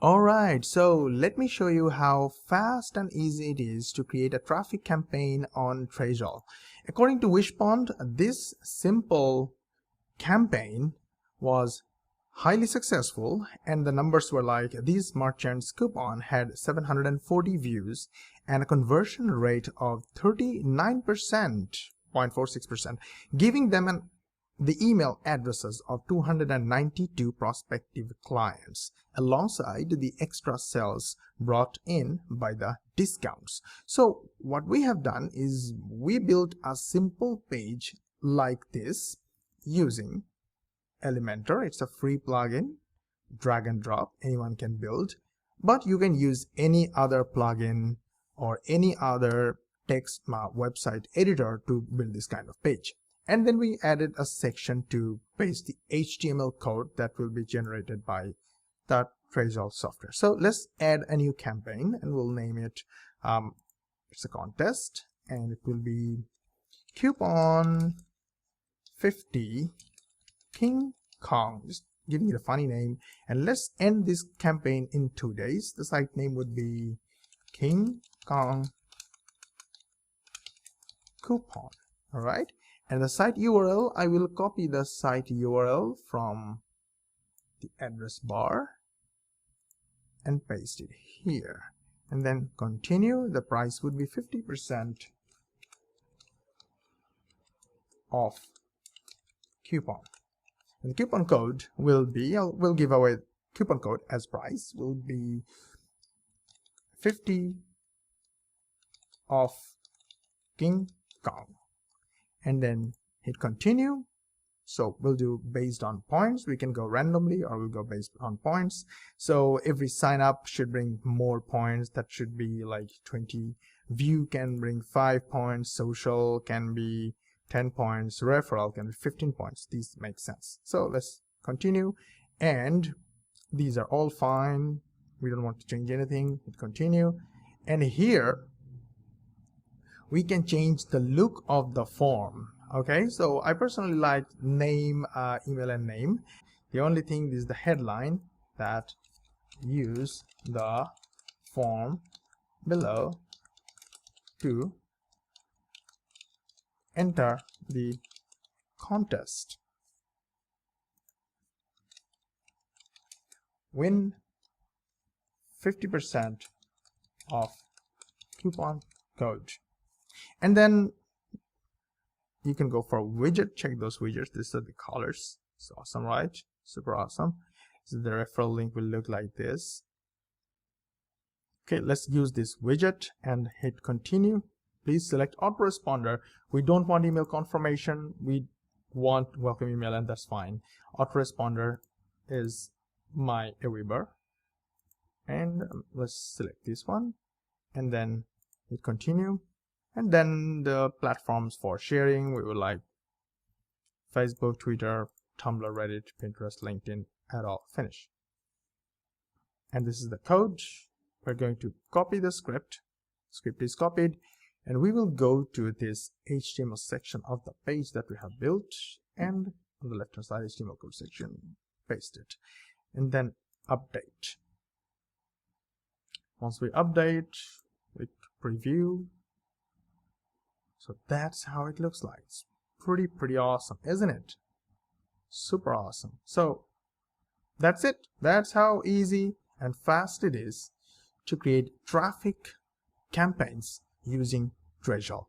Alright, so let me show you how fast and easy it is to create a traffic campaign on TrazeAll. According to Wishpond, this simple campaign was highly successful, and the numbers were like this: merchant's coupon had 740 views and a conversion rate of 39.46%, giving them the email addresses of 292 prospective clients alongside the extra sales brought in by the discounts. So what we have done is we built a simple page like this using Elementor. It's a free plugin, drag and drop, anyone can build, but you can use any other plugin or any other text website editor to build this kind of page. And then we added a section to paste the HTML code that will be generated by the TrazeAll software. So let's add a new campaign, and we'll name it, it's a contest, and it will be coupon 50 King Kong, just giving it a funny name. And let's end this campaign in 2 days. The site name would be King Kong coupon. All right, and the site URL, I will copy the site URL from the address bar and paste it here, and then continue. The price would be 50% off coupon. And the coupon code will be, we'll give away coupon code as price, will be 50 off King Kong, and then hit continue. So we'll do based on points. We can go randomly, or we'll go based on points. So every sign up should bring more points. That should be like 20. View can bring 5 points. Social can be 10 points. Referral can be 15 points. These make sense. So let's continue. And these are all fine. We don't want to change anything. Hit continue. And here we can change the look of the form. Okay, so I personally like name, email and name. The only thing is the headline, that use the form below to enter the contest. Win 50% off coupon code. And then you can go for a widget. Check those widgets. These are the colors. It's awesome, right? Super awesome. So the referral link will look like this. Okay, let's use this widget and hit continue. Please select autoresponder. We don't want email confirmation. We want welcome email, and that's fine. Autoresponder is my Aweber. And let's select this one and then hit continue. And then the platforms for sharing, we would like Facebook, Twitter, Tumblr, Reddit, Pinterest, LinkedIn, at all. Finish. And this is the code. We're going to copy the script. Script is copied, and we will go to this HTML section of the page that we have built, and on the left hand side HTML code section, paste it, and then update. Once we update, we preview. So that's how it looks like. It's pretty awesome, isn't it? Super awesome. So that's it. That's how easy and fast it is to create traffic campaigns using TrazeAll.